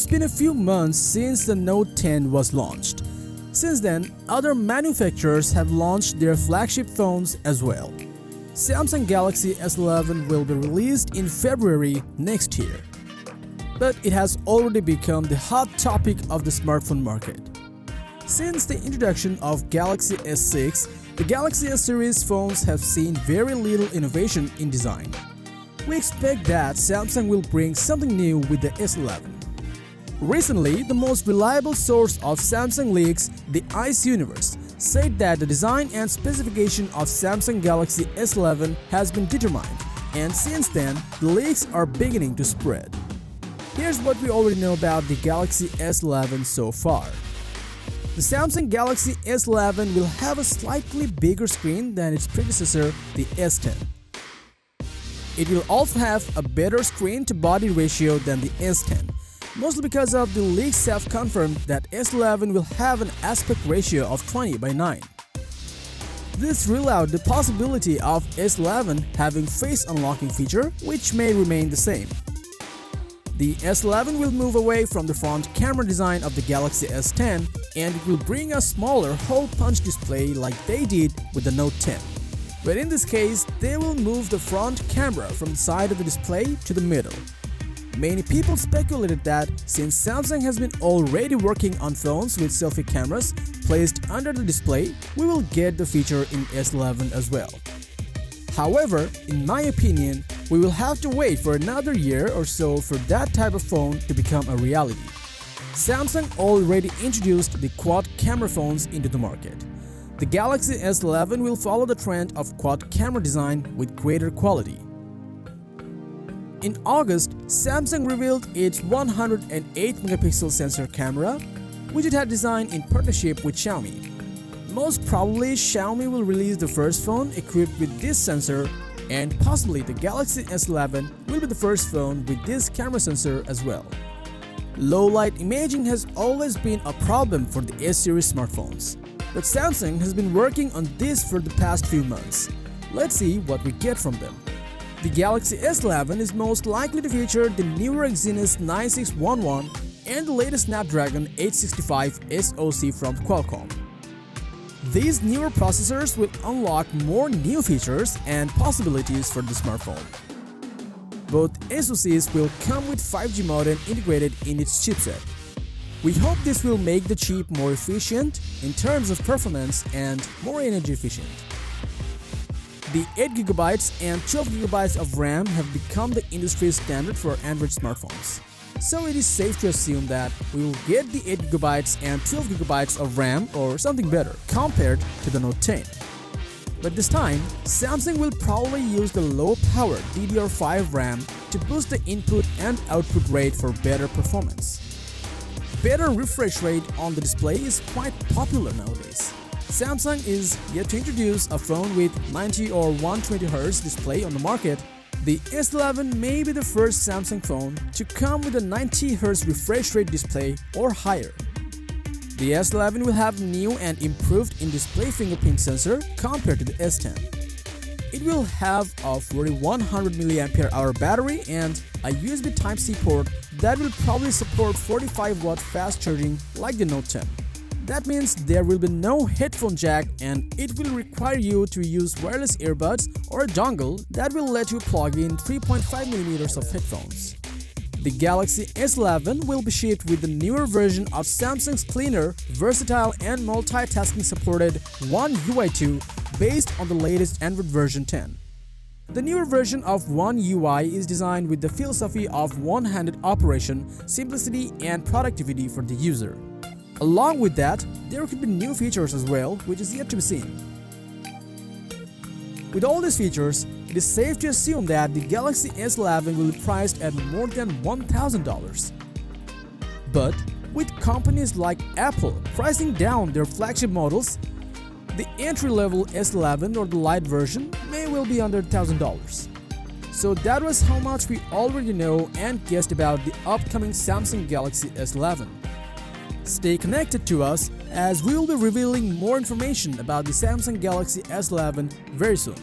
It's been a few months since the Note 10 was launched. Since then, other manufacturers have launched their flagship phones as well. Samsung Galaxy S11 will be released in February next year. But it has already become the hot topic of the smartphone market. Since the introduction of Galaxy S6, the Galaxy S series phones have seen very little innovation in design. We expect that Samsung will bring something new with the S11. Recently, the most reliable source of Samsung leaks, the Ice Universe, said that the design and specification of Samsung Galaxy S11 has been determined, and since then, the leaks are beginning to spread. Here's what we already know about the Galaxy S11 so far. The Samsung Galaxy S11 will have a slightly bigger screen than its predecessor, the S10. It will also have a better screen-to-body ratio than the S10, mostly because of the leaks have confirmed that S11 will have an aspect ratio of 20:9. This ruled out the possibility of S11 having face unlocking feature, which may remain the same. The S11 will move away from the front camera design of the Galaxy S10 and it will bring a smaller hole-punch display like they did with the Note 10. But in this case, they will move the front camera from the side of the display to the middle. Many people speculated that since Samsung has been already working on phones with selfie cameras placed under the display, we will get the feature in S11 as well. However, in my opinion, we will have to wait for another year or so for that type of phone to become a reality. Samsung already introduced the quad camera phones into the market. The Galaxy S11 will follow the trend of quad camera design with greater quality. In August, Samsung revealed its 108-megapixel sensor camera, which it had designed in partnership with Xiaomi. Most probably, Xiaomi will release the first phone equipped with this sensor, and possibly the Galaxy S11 will be the first phone with this camera sensor as well. Low-light imaging has always been a problem for the S-series smartphones, but Samsung has been working on this for the past few months. Let's see what we get from them. The Galaxy S11 is most likely to feature the newer Exynos 9611 and the latest Snapdragon 865 SoC from Qualcomm. These newer processors will unlock more new features and possibilities for the smartphone. Both SoCs will come with 5G modem integrated in its chipset. We hope this will make the chip more efficient in terms of performance and more energy efficient. The 8GB and 12GB of RAM have become the industry standard for Android smartphones. So it is safe to assume that we will get the 8GB and 12GB of RAM or something better compared to the Note 10. But this time, Samsung will probably use the low-powered DDR5 RAM to boost the input and output rate for better performance. Better refresh rate on the display is quite popular nowadays. Samsung is yet to introduce a phone with 90 or 120Hz display on the market. The S11 may be the first Samsung phone to come with a 90Hz refresh rate display or higher. The S11 will have new and improved in-display fingerprint sensor compared to the S10. It will have a 4100 mAh battery and a USB Type-C port that will probably support 45-watt fast charging like the Note 10. That means there will be no headphone jack and it will require you to use wireless earbuds or a dongle that will let you plug in 3.5mm of headphones. The Galaxy S11 will be shipped with the newer version of Samsung's cleaner, versatile and multitasking supported One UI 2 based on the latest Android version 10. The newer version of One UI is designed with the philosophy of one-handed operation, simplicity and productivity for the user. Along with that, there could be new features as well, which is yet to be seen. With all these features, it is safe to assume that the Galaxy S11 will be priced at more than $1,000. But with companies like Apple pricing down their flagship models, the entry-level S11 or the Lite version may well be under $1,000. So that was how much we already know and guessed about the upcoming Samsung Galaxy S11. Stay connected to us as we will be revealing more information about the Samsung Galaxy S11 very soon.